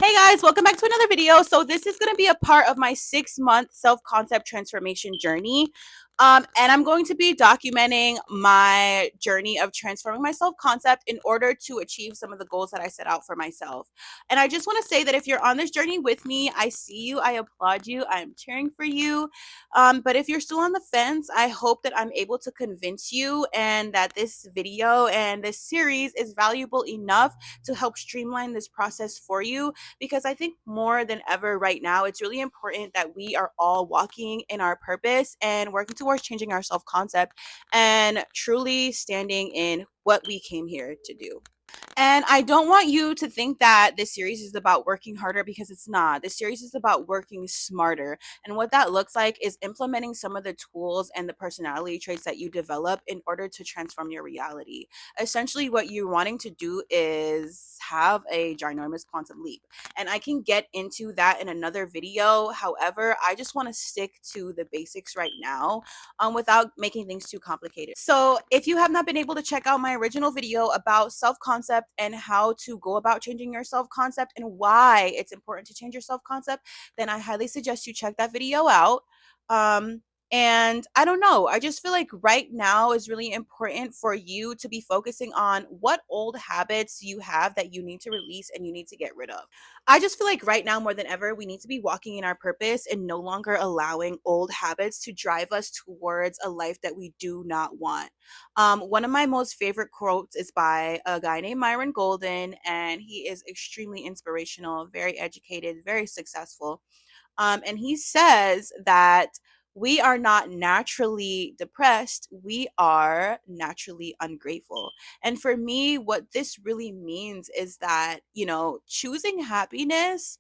Hey guys, welcome back to another video. So this is going to be a part of my 6-month self-concept transformation journey. And I'm going to be documenting my journey of transforming my self-concept in order to achieve some of the goals that I set out for myself. And I just want to say that if you're on this journey with me, I see you, I applaud you, I'm cheering for you. But if you're still on the fence, I hope that I'm able to convince you and that this video and this series is valuable enough to help streamline this process for you, because I think more than ever right now, it's really important that we are all walking in our purpose and working towards changing our self concept and truly standing in what we came here to do. And I don't want you to think that this series is about working harder, because it's not. This series is about working smarter. And what that looks like is implementing some of the tools and the personality traits that you develop in order to transform your reality. Essentially, what you're wanting to do is have a ginormous quantum leap. And I can get into that in another video. However, I just want to stick to the basics right now, without making things too complicated. So if you have not been able to check out my original video about self-concept and how to go about changing your self-concept and why it's important to change your self-concept, then I highly suggest you check that video out. And I don't know, I just feel like right now is really important for you to be focusing on what old habits you have that you need to release and you need to get rid of. I just feel like right now more than ever, we need to be walking in our purpose and no longer allowing old habits to drive us towards a life that we do not want. One of my most favorite quotes is by a guy named Myron Golden, and he is extremely inspirational, very educated, very successful. And he says that we are not naturally depressed, we are naturally ungrateful. And for me, what this really means is that, choosing happiness,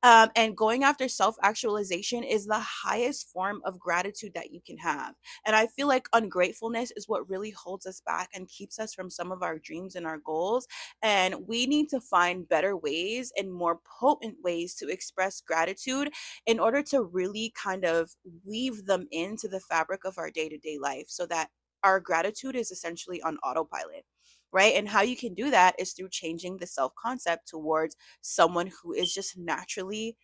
and going after self actualization is the highest form of gratitude that you can have. And I feel like ungratefulness is what really holds us back and keeps us from some of our dreams and our goals. And we need to find better ways and more potent ways to express gratitude in order to really kind of weave them into the fabric of our day to day life, so that our gratitude is essentially on autopilot, right? And how you can do that is through changing the self concept towards someone who is just naturally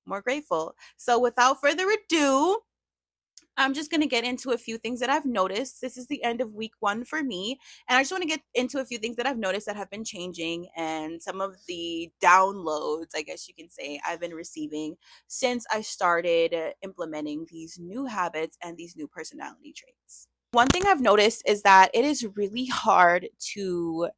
more grateful. So, without further ado, I'm just going to get into a few things that I've noticed. This is the end of week 1 for me. And I just want to get into a few things that I've noticed that have been changing and some of the downloads, I guess you can say, I've been receiving since I started implementing these new habits and these new personality traits. One thing I've noticed is that it is really hard to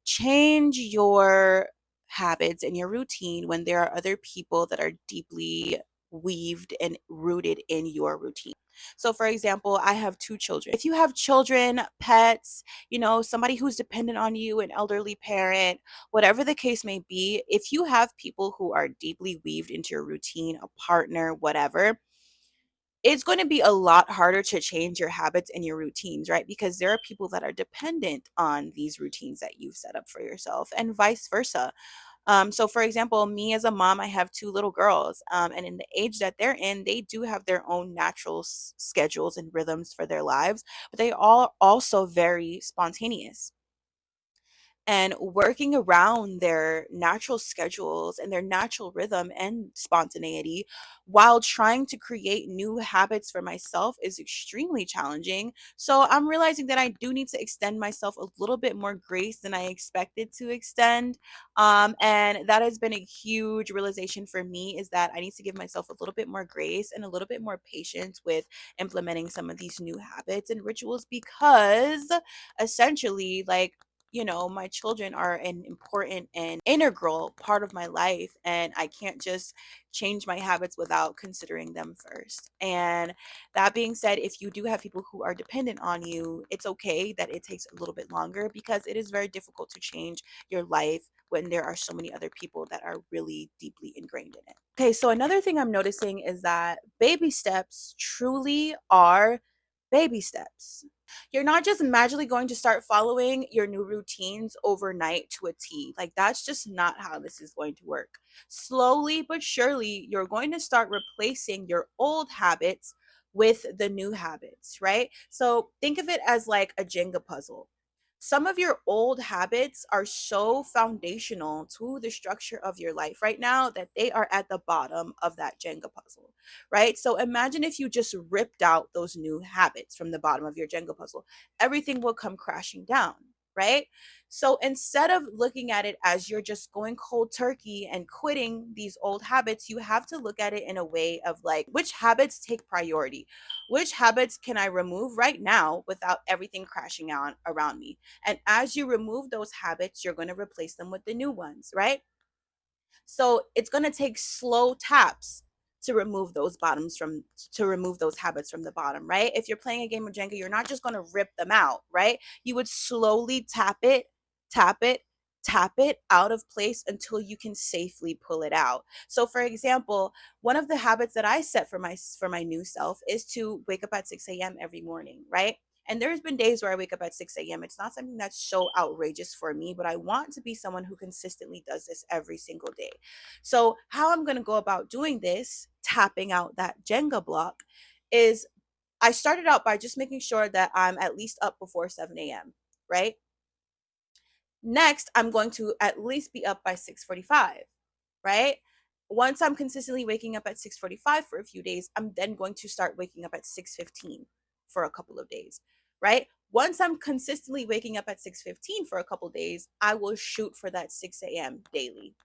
change your habits and your routine when there are other people that are deeply weaved and rooted in your routine. So, for example, I have 2 children. If you have children, pets, somebody who's dependent on you, an elderly parent, whatever the case may be, if you have people who are deeply weaved into your routine, a partner, whatever, it's going to be a lot harder to change your habits and your routines, right? Because there are people that are dependent on these routines that you've set up for yourself, and vice versa. So, for example, me as a mom, I have 2 little girls, and in the age that they're in, they do have their own natural schedules and rhythms for their lives, but they all also very spontaneous, and working around their natural schedules and their natural rhythm and spontaneity while trying to create new habits for myself is extremely challenging. So I'm realizing that I do need to extend myself a little bit more grace than I expected to extend. And that has been a huge realization for me, is that I need to give myself a little bit more grace and a little bit more patience with implementing some of these new habits and rituals, because essentially, like, my children are an important and integral part of my life, and I can't just change my habits without considering them first. And that being said, if you do have people who are dependent on you, it's okay that it takes a little bit longer, because it is very difficult to change your life when there are so many other people that are really deeply ingrained in it. Okay, so another thing I'm noticing is that baby steps truly are baby steps. You're not just magically going to start following your new routines overnight to a T. Like, that's just not how this is going to work. Slowly but surely, you're going to start replacing your old habits with the new habits, right? So think of it as like a Jenga puzzle. some of your old habits are so foundational to the structure of your life right now that they are at the bottom of that Jenga puzzle, right? So imagine if you just ripped out those new habits from the bottom of your Jenga puzzle, everything will come crashing down, right? So instead of looking at it as you're just going cold turkey and quitting these old habits, you have to look at it in a way of like, which habits take priority? Which habits can I remove right now without everything crashing out around me? And as you remove those habits, you're going to replace them with the new ones, right? So it's going to take slow taps to remove those bottoms from to remove those habits from the bottom, right? If you're playing a game of Jenga, you're not just going to rip them out, right? You would slowly tap it, tap it out of place until you can safely pull it out. So for example, one of the habits that I set for my new self is to wake up at 6 a.m. every morning, right? And there's been days where I wake up at 6 a.m. It's not something that's so outrageous for me, but I want to be someone who consistently does this every single day. So, how I'm going to go about doing this, tapping out that Jenga block, is I started out by just making sure that I'm at least up before 7 a.m., right? Next, I'm going to at least be up by 6:45, right? Once I'm consistently waking up at 6:45 for a few days, I'm then going to start waking up at 6:15 for a couple of days, right? Once I'm consistently waking up at 6:15 for a couple of days, I will shoot for that 6 a.m. daily.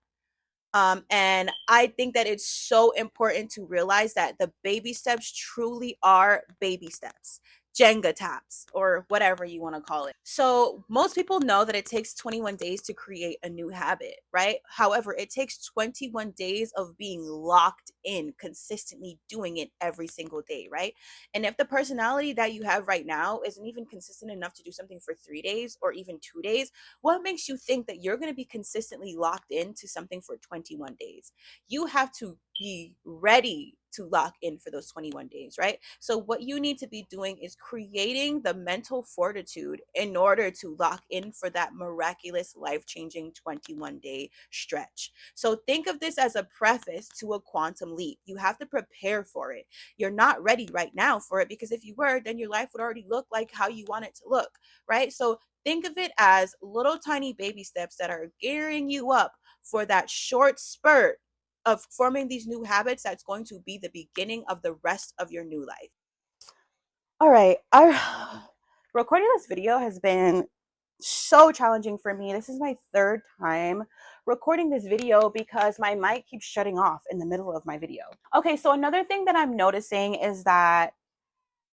And I think that it's so important to realize that the baby steps truly are baby steps, Jenga taps, or whatever you want to call it. So, most people know that it takes 21 days to create a new habit, right? However, it takes 21 days of being locked in, consistently doing it every single day, right? And if the personality that you have right now isn't even consistent enough to do something for 3 days or even 2 days, what makes you think that you're going to be consistently locked into something for 21 days? You have to be ready to lock in for those 21 days, right? So, what you need to be doing is creating the mental fortitude in order to lock in for that miraculous, life changing 21-day stretch. So, think of this as a preface to a quantum leap. You have to prepare for it. You're not ready right now for it because if you were, then your life would already look like how you want it to look, right? So, think of it as little tiny baby steps that are gearing you up for that short spurt of forming these new habits that's going to be the beginning of the rest of your new life. All right. Recording this video has been so challenging for me. This is my third time recording this video because my mic keeps shutting off in the middle of my video. Okay, so another thing that I'm noticing is that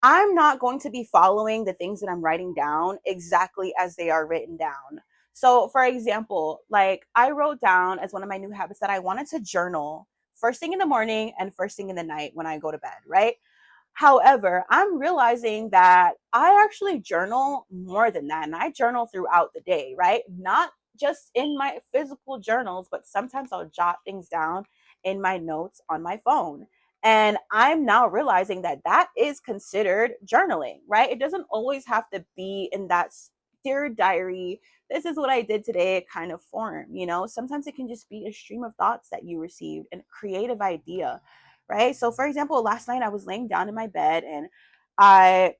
I'm not going to be following the things that I'm writing down exactly as they are written down. So, for example, like I wrote down as one of my new habits that I wanted to journal first thing in the morning and first thing in the night when I go to bed, right? However, I'm realizing that I actually journal more than that. And I journal throughout the day, right? Not just in my physical journals, but sometimes I'll jot things down in my notes on my phone. And I'm now realizing that that is considered journaling, right? It doesn't always have to be in that dear diary, this is what I did today kind of form, you know? Sometimes it can just be a stream of thoughts that you received and a creative idea, right? So, for example, last night I was laying down in my bed and I,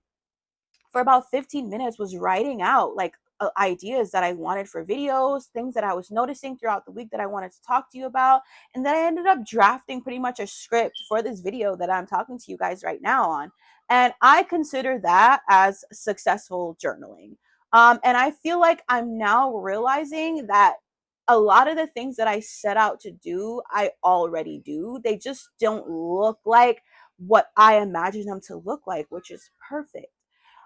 for about 15 minutes, was writing out like ideas that I wanted for videos, things that I was noticing throughout the week that I wanted to talk to you about. And then I ended up drafting pretty much a script for this video that I'm talking to you guys right now on. And I consider that as successful journaling. And I feel like I'm now realizing that a lot of the things that I set out to do, I already do. They just don't look like what I imagine them to look like, which is perfect.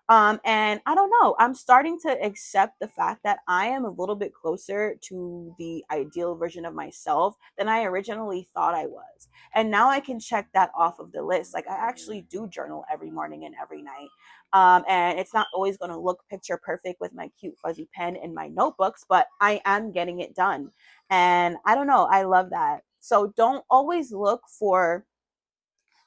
And I don't know, I'm starting to accept the fact that I am a little bit closer to the ideal version of myself than I originally thought I was. And now I can check that off of the list. Like I actually do journal every morning and every night. And it's not always going to look picture perfect with my cute fuzzy pen in my notebooks, but I am getting it done. And I don't know, I love that. So don't always look for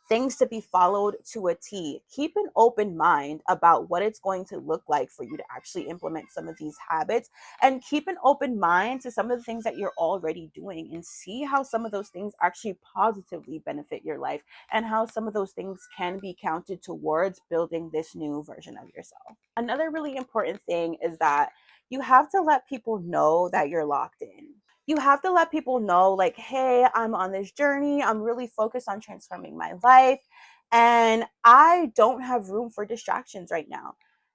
things to be followed to a T. Keep an open mind about what it's going to look like for you to actually implement some of these habits, and keep an open mind to some of the things that you're already doing, and see how some of those things actually positively benefit your life, and how some of those things can be counted towards building this new version of yourself. Another really important thing is that you have to let people know that you're locked in. You have to let people know, like, hey, I'm on this journey. I'm really focused on transforming my life, and I don't have room for distractions right now.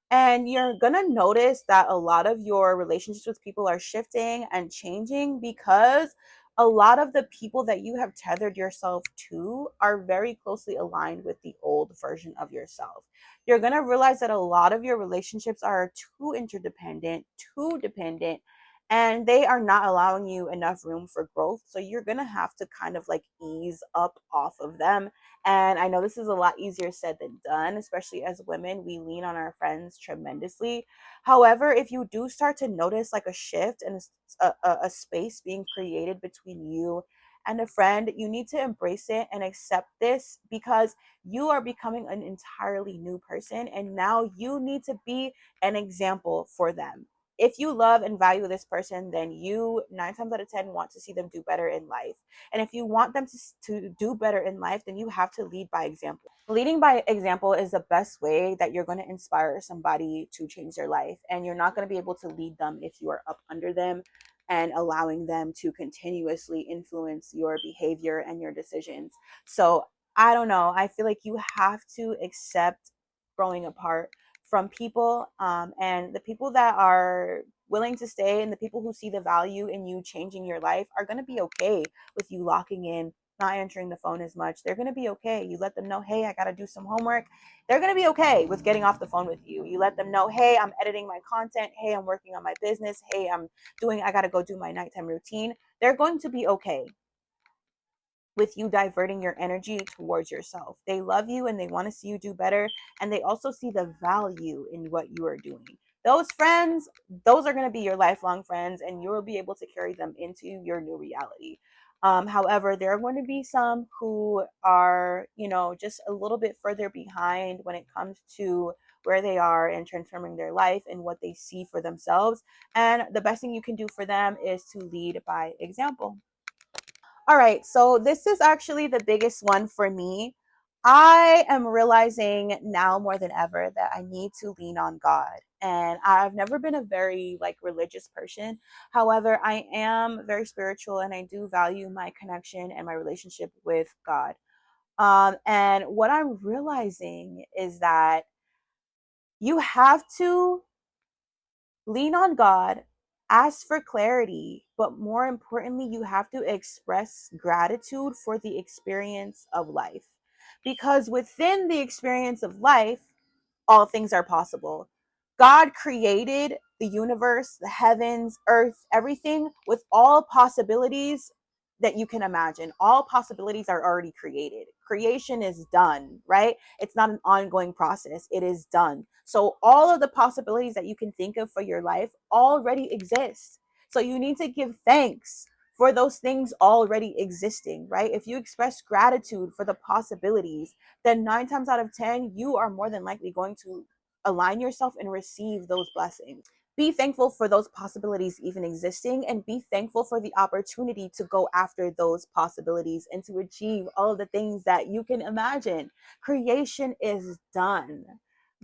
And you're going to notice that a lot of your relationships with people are shifting and changing, because a lot of the people that you have tethered yourself to are very closely aligned with the old version of yourself. You're going to realize that a lot of your relationships are too interdependent, too dependent, and they are not allowing you enough room for growth. So you're going to have to kind of like ease up off of them. And I know this is a lot easier said than done, especially as women. We lean on our friends tremendously. However, if you do start to notice like a shift and a space being created between you and a friend, you need to embrace it and accept this, because you are becoming an entirely new person. And now you need to be an example for them. If you love and value this person, then you 9 times out of 10 want to see them do better in life. And if you want them to do better in life, then you have to lead by example. Leading by example is the best way that you're going to inspire somebody to change their life. And you're not going to be able to lead them if you are up under them and allowing them to continuously influence your behavior and your decisions. So I don't know. I feel like you have to accept growing apart from people, and the people that are willing to stay and the people who see the value in you changing your life are going to be okay with you locking in, not answering the phone as much. They're going to be okay. You let them know, hey, I got to do some homework. They're going to be okay with getting off the phone with you. You let them know, hey, I'm editing my content. Hey, I'm working on my business. Hey, I got to go do my nighttime routine. They're going to be okay with you diverting your energy towards yourself. They love you and they want to see you do better. And they also see the value in what you are doing. Those friends, those are going to be your lifelong friends, and you will be able to carry them into your new reality. However, there are going to be some who are, just a little bit further behind when it comes to where they are and transforming their life and what they see for themselves. And the best thing you can do for them is to lead by example. All right, so this is actually the biggest one for me. I am realizing now more than ever that I need to lean on God. And I've never been a very religious person. However, I am very spiritual and I do value my connection and my relationship with God. And what I'm realizing is that you have to lean on God, ask for clarity, but more importantly, you have to express gratitude for the experience of life. Because within the experience of life, all things are possible. God created the universe, the heavens, earth, everything with all possibilities that you can imagine. All possibilities are already created. Creation is done, right? It's not an ongoing process, it is done. So, all of the possibilities that you can think of for your life already exist. So, you need to give thanks for those things already existing, right? If you express gratitude for the possibilities, then 9 times out of 10, you are more than likely going to align yourself and receive those blessings. Be thankful for those possibilities even existing, and be thankful for the opportunity to go after those possibilities and to achieve all of the things that you can imagine. Creation is done.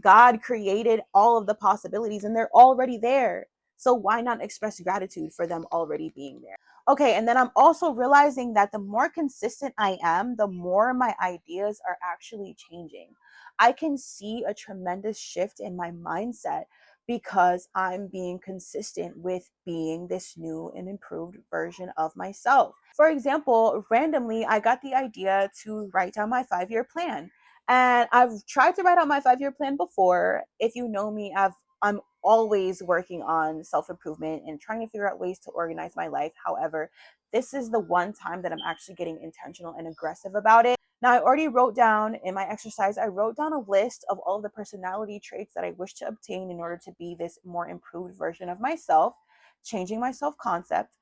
God created all of the possibilities and they're already there. So why not express gratitude for them already being there? Okay, and then I'm also realizing that the more consistent I am, the more my ideas are actually changing. I can see a tremendous shift in my mindset because I'm being consistent with being this new and improved version of myself. For example, randomly, I got the idea to write down my 5-year plan. And I've tried to write out my 5-year plan before. If you know me, I'm always working on self-improvement and trying to figure out ways to organize my life. However, this is the one time that I'm actually getting intentional and aggressive about it. Now, I already wrote down in my exercise, I wrote down a list of all the personality traits that I wish to obtain in order to be this more improved version of myself, changing my self-concept.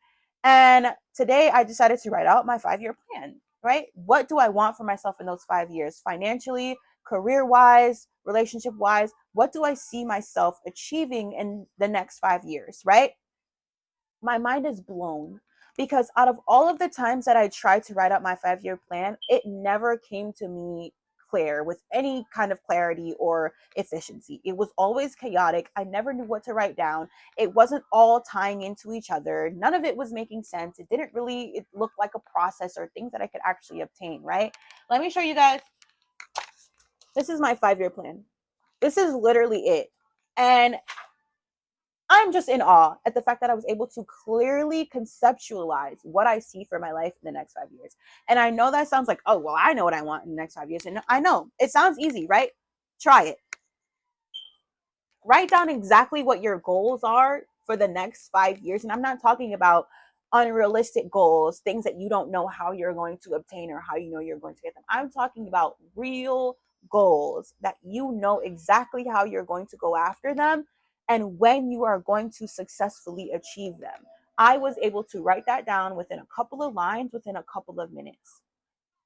And today I decided to write out my 5-year plan. right? What do I want for myself in those 5 years? Financially, career wise, relationship wise, what do I see myself achieving in the next 5 years, right? My mind is blown because out of all of the times that I tried to write out my 5 year plan, it never came to me clear with any kind of clarity or efficiency. It was always chaotic. I never knew what to write down. It wasn't all tying into each other. None of it was making sense. It didn't really it looked like a process or things that I could actually obtain, right? Let me show you guys. This is my 5 year plan. This is literally it. And I'm just in awe at the fact that I was able to clearly conceptualize what I see for my life in the next 5 years. And I know that sounds like, oh, well, I know what I want in the next 5 years. And I know it sounds easy, right? Try it. Write down exactly what your goals are for the next 5 years. And I'm not talking about unrealistic goals, things that you don't know how you're going to obtain or how you know you're going to get them. I'm talking about real goals that you know exactly how you're going to go after them and when you are going to successfully achieve them. I was able to write that down within a couple of lines, within a couple of minutes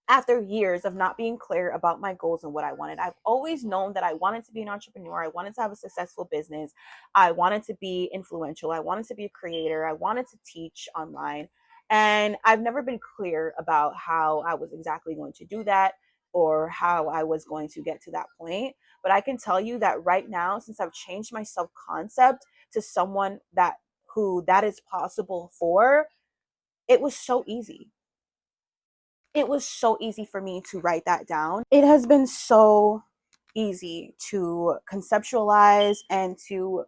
after years of not being clear about my goals and what I wanted. I've always known that I wanted to be an entrepreneur. I wanted to have a successful business. I wanted to be influential. I wanted to be a creator. I wanted to teach online. And I've never been clear about how I was exactly going to do that or how I was going to get to that point. But I can tell you that right now, since I've changed my self concept to someone that who that is possible for, it was so easy. It was so easy for me to write that down. It has been so easy to conceptualize and to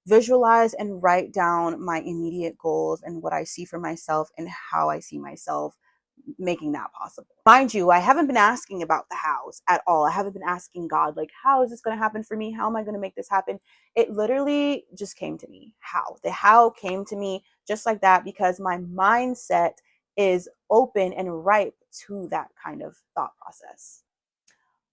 visualize and write down my immediate goals and what I see for myself and how I see myself making that possible. Mind you, I haven't been asking about the hows at all. I haven't been asking God, like, how is this going to happen for me? How am I going to make this happen? It literally just came to me. How? The how came to me just like that because my mindset is open and ripe to that kind of thought process.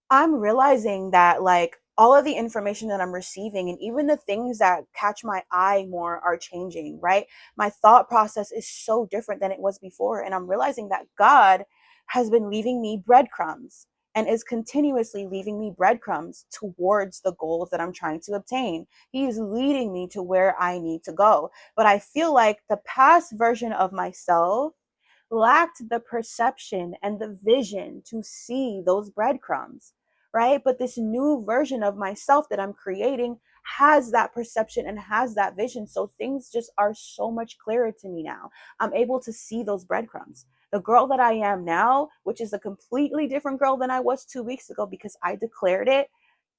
I'm realizing that like all of the information that I'm receiving and even the things that catch my eye more are changing, right? My thought process is so different than it was before. And I'm realizing that God has been leaving me breadcrumbs and is continuously leaving me breadcrumbs towards the goals that I'm trying to obtain. He is leading me to where I need to go. But I feel like the past version of myself lacked the perception and the vision to see those breadcrumbs, right? But this new version of myself that I'm creating has that perception and has that vision. So things just are so much clearer to me now. I'm able to see those breadcrumbs. The girl that I am now, which is a completely different girl than I was 2 weeks ago because I declared it,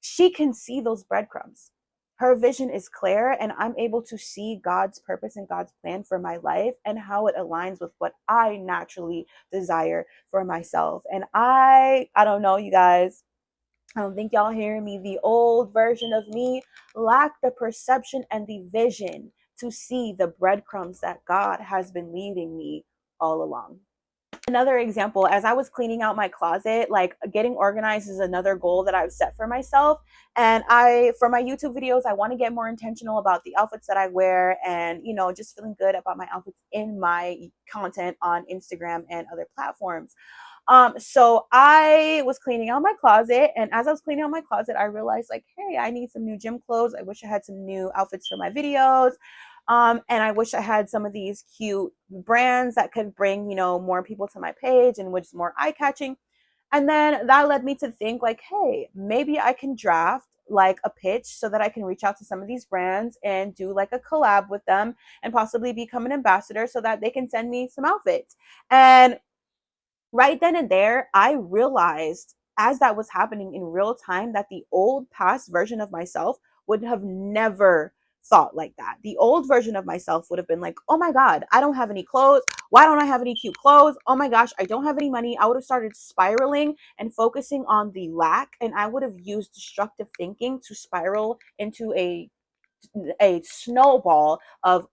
she can see those breadcrumbs. Her vision is clear, and I'm able to see God's purpose and God's plan for my life and how it aligns with what I naturally desire for myself. And I don't know, you guys. I don't think y'all hearing me. The old version of me lacked the perception and the vision to see the breadcrumbs that God has been leading me all along. Another example, as I was cleaning out my closet, like getting organized is another goal that I've set for myself. And for my YouTube videos, I want to get more intentional about the outfits that I wear and, just feeling good about my outfits in my content on Instagram and other platforms. So I was cleaning out my closet, and as I was cleaning out my closet, I realized like, hey, I need some new gym clothes. I wish I had some new outfits for my videos. And I wish I had some of these cute brands that could bring, more people to my page and which is more eye catching. And then that led me to think like, hey, maybe I can draft like a pitch so that I can reach out to some of these brands and do like a collab with them and possibly become an ambassador so that they can send me some outfits. And right then and there, I realized as that was happening in real time that the old past version of myself would have never thought like that. The old version of myself would have been like, oh my God, I don't have any clothes. Why don't I have any cute clothes? Oh my gosh, I don't have any money. I would have started spiraling and focusing on the lack. And I would have used destructive thinking to spiral into a snowball of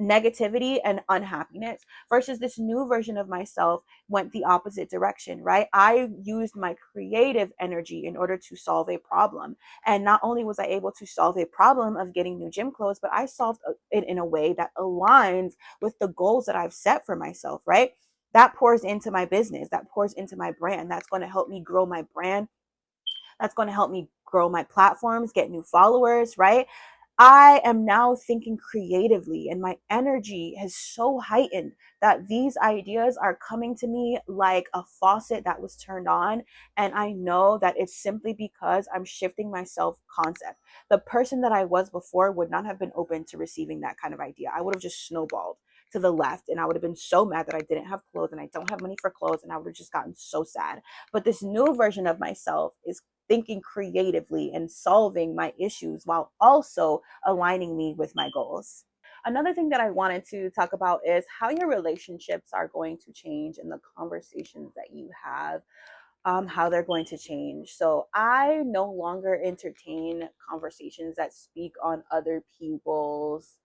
negativity and unhappiness versus this new version of myself went the opposite direction, right? I used my creative energy in order to solve a problem. And not only was I able to solve a problem of getting new gym clothes, but I solved it in a way that aligns with the goals that I've set for myself, right? that pours into my business, that pours into my brand. That's going to help me grow my brand. That's going to help me grow my platforms, get new followers, right? I am now thinking creatively, and my energy has so heightened that these ideas are coming to me like a faucet that was turned on. And I know that it's simply because I'm shifting my self concept. The person that I was before would not have been open to receiving that kind of idea. I would have just snowballed to the left, and I would have been so mad that I didn't have clothes and I don't have money for clothes, and I would have just gotten so sad. But this new version of myself is thinking creatively and solving my issues while also aligning me with my goals. Another thing that I wanted to talk about is how your relationships are going to change and the conversations that you have, how they're going to change. So I no longer entertain conversations that speak on other people's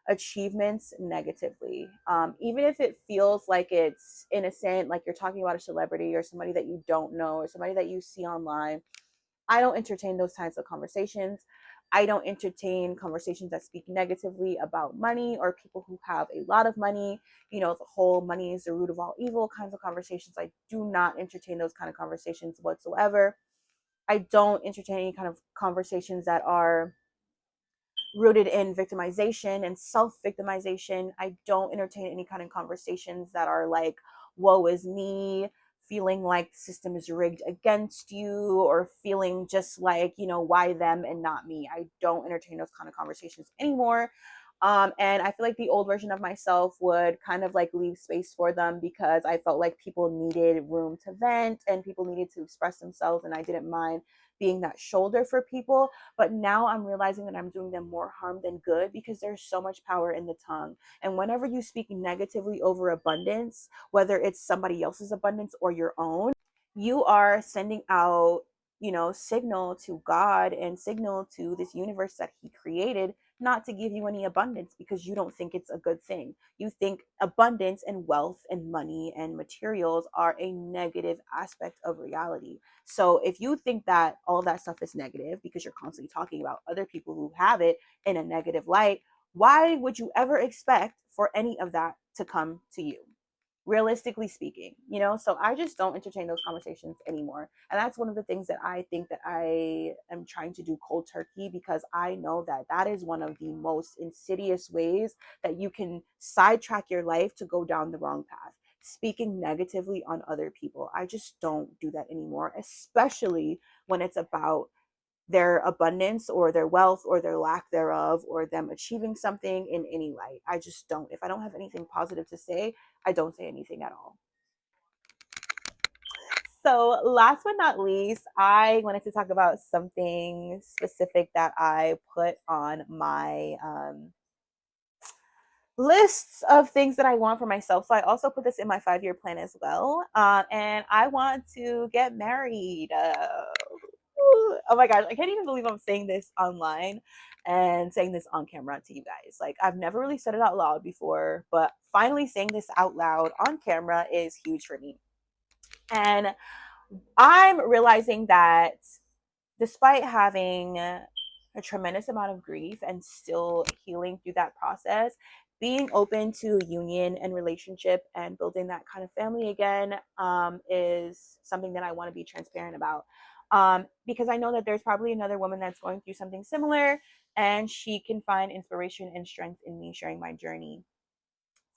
achievements negatively. Even if it feels like it's innocent, like you're talking about a celebrity or somebody that you don't know or somebody that you see online, I don't entertain those types of conversations. I don't entertain conversations that speak negatively about money or people who have a lot of money. You know, the whole money is the root of all evil kinds of conversations. I do not entertain those kind of conversations whatsoever. I don't entertain any kind of conversations that are rooted in victimization and self-victimization. I don't entertain any kind of conversations that are like, woe is me, feeling like the system is rigged against you, or feeling just like, you know, why them and not me. I don't entertain those kind of conversations anymore. And I feel like the old version of myself would kind of like leave space for them because I felt like people needed room to vent and people needed to express themselves, and I didn't mind being that shoulder for people. But now I'm realizing that I'm doing them more harm than good because there's so much power in the tongue. And whenever you speak negatively over abundance, whether it's somebody else's abundance or your own, you are sending out, you know, signal to God and signal to this universe that He created not to give you any abundance because you don't think it's a good thing. You think abundance and wealth and money and materials are a negative aspect of reality. So if you think that all that stuff is negative because you're constantly talking about other people who have it in a negative light, why would you ever expect for any of that to come to you? Realistically speaking, you know, so I just don't entertain those conversations anymore. And that's one of the things that I think that I am trying to do cold turkey, because I know that that is one of the most insidious ways that you can sidetrack your life to go down the wrong path. Speaking negatively on other people, I just don't do that anymore, especially when it's about their abundance or their wealth or their lack thereof or them achieving something in any light. I just don't. If I don't have anything positive to say, I don't say anything at all. So, last but not least, I wanted to talk about something specific that I put on my lists of things that I want for myself. So, I also put this in my 5-year plan as well. And I want to get married. Oh my gosh, I can't even believe I'm saying this online and saying this on camera to you guys. Like, I've never really said it out loud before, but finally saying this out loud on camera is huge for me. And I'm realizing that despite having a tremendous amount of grief and still healing through that process, being open to union and relationship and building that kind of family again is something that I want to be transparent about. Because I know that there's probably another woman that's going through something similar, and she can find inspiration and strength in me sharing my journey.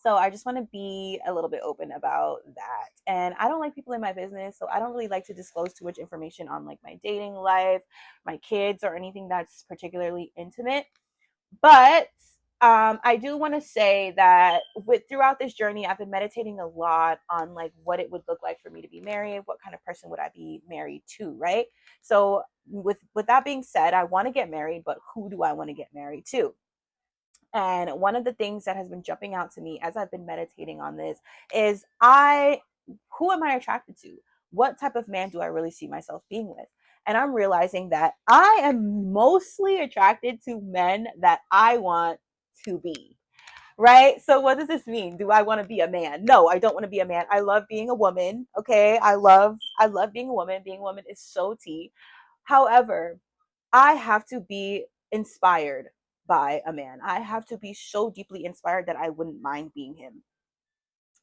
So I just want to be a little bit open about that. And I don't like people in my business, so I don't really like to disclose too much information on like my dating life, my kids, or anything that's particularly intimate. But I do want to say that with throughout this journey, I've been meditating a lot on like what it would look like for me to be married. What kind of person would I be married to, right? So with that being said, I want to get married, but who do I want to get married to? And one of the things that has been jumping out to me as I've been meditating on this is who am I attracted to? What type of man do I really see myself being with? And I'm realizing that I am mostly attracted to men that I want to be. Right? So what does this mean? Do I want to be a man? No, I don't want to be a man. I love being a woman. Okay? I love being a woman. Being a woman is so tea. However, I have to be inspired by a man. I have to be so deeply inspired that I wouldn't mind being him.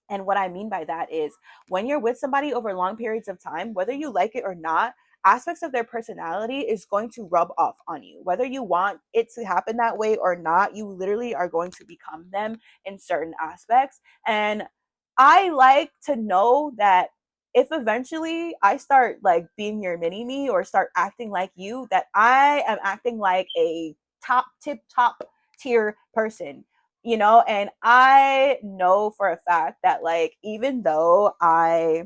And what I mean by that is when you're with somebody over long periods of time, whether you like it or not, aspects of their personality is going to rub off on you. Whether you want it to happen that way or not, you literally are going to become them in certain aspects. And I like to know that if eventually I start like being your mini me or start acting like you, that I am acting like a top tier person, you know. And I know for a fact that like even though I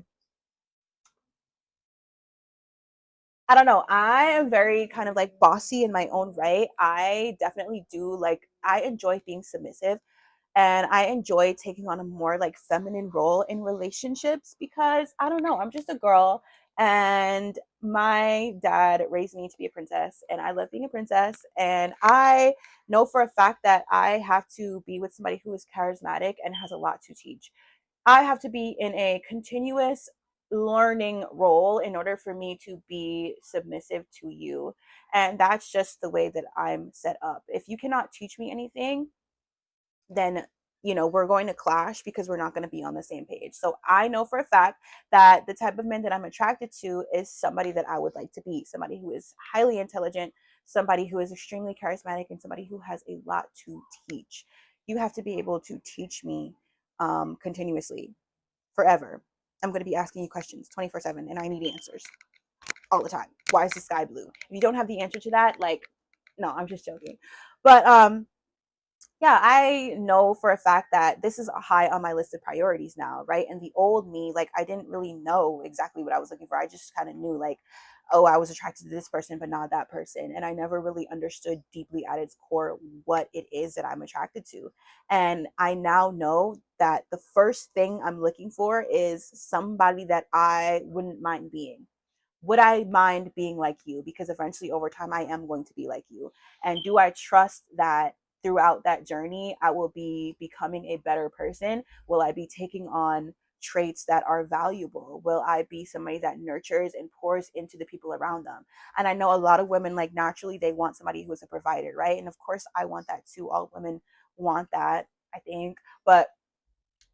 don't know, I am very kind of like bossy in my own right. I definitely do like, I enjoy being submissive, and I enjoy taking on a more like feminine role in relationships because I don't know, I'm just a girl, and my dad raised me to be a princess, and I love being a princess, and I know for a fact that I have to be with somebody who is charismatic and has a lot to teach. I have to be in a continuous learning role in order for me to be submissive to you. And that's just the way that I'm set up. If you cannot teach me anything, then we're going to clash because we're not going to be on the same page. So I know for a fact that the type of men that I'm attracted to is somebody that I would like to be, somebody who is highly intelligent, somebody who is extremely charismatic, and somebody who has a lot to teach. You have to be able to teach me continuously, forever. I'm going to be asking you questions 24/7, and I need answers all the time. Why is the sky blue? If you don't have the answer to that, like, no, I'm just joking. But yeah, I know for a fact that this is high on my list of priorities now, right? And the old me, like, I didn't really know exactly what I was looking for. I just kind of knew, like, oh, I was attracted to this person, but not that person. And I never really understood deeply at its core what it is that I'm attracted to. And I now know that the first thing I'm looking for is somebody that I wouldn't mind being. Would I mind being like you? Because eventually over time I am going to be like you. And do I trust that throughout that journey I will be becoming a better person? Will I be taking on traits that are valuable? Will I be somebody that nurtures and pours into the people around them? And I know a lot of women, like, naturally they want somebody who is a provider, right? And of course I want that too. All women want that, I think. But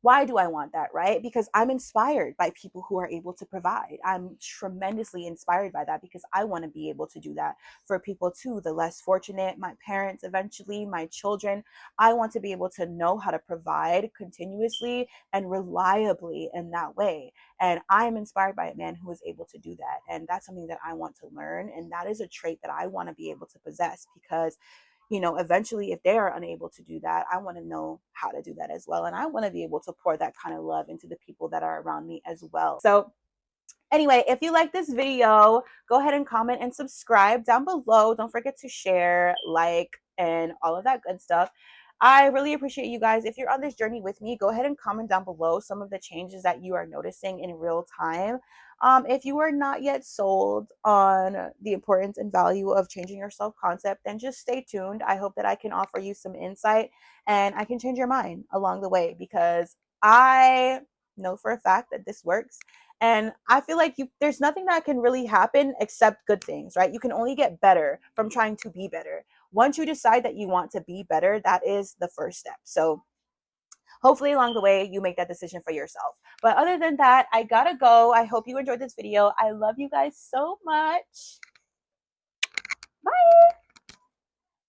why do I want that, right? Because I'm inspired by people who are able to provide. I'm tremendously inspired by that because I want to be able to do that for people too, the less fortunate, my parents, eventually, my children. I want to be able to know how to provide continuously and reliably in that way. And I am inspired by a man who is able to do that. And that's something that I want to learn. And that is a trait that I want to be able to possess because eventually if they are unable to do that, I want to know how to do that as well. And I want to be able to pour that kind of love into the people that are around me as well. So anyway, if you like this video, go ahead and comment and subscribe down below. Don't forget to share, like, and all of that good stuff. I really appreciate you guys. If you're on this journey with me, go ahead and comment down below some of the changes that you are noticing in real time. If you are not yet sold on the importance and value of changing your self-concept, then just stay tuned. I hope that I can offer you some insight and I can change your mind along the way because I know for a fact that this works. And I feel like there's nothing that can really happen except good things, right? You can only get better from trying to be better. Once you decide that you want to be better, that is the first step. So hopefully along the way, you make that decision for yourself. But other than that, I gotta go. I hope you enjoyed this video. I love you guys so much. Bye.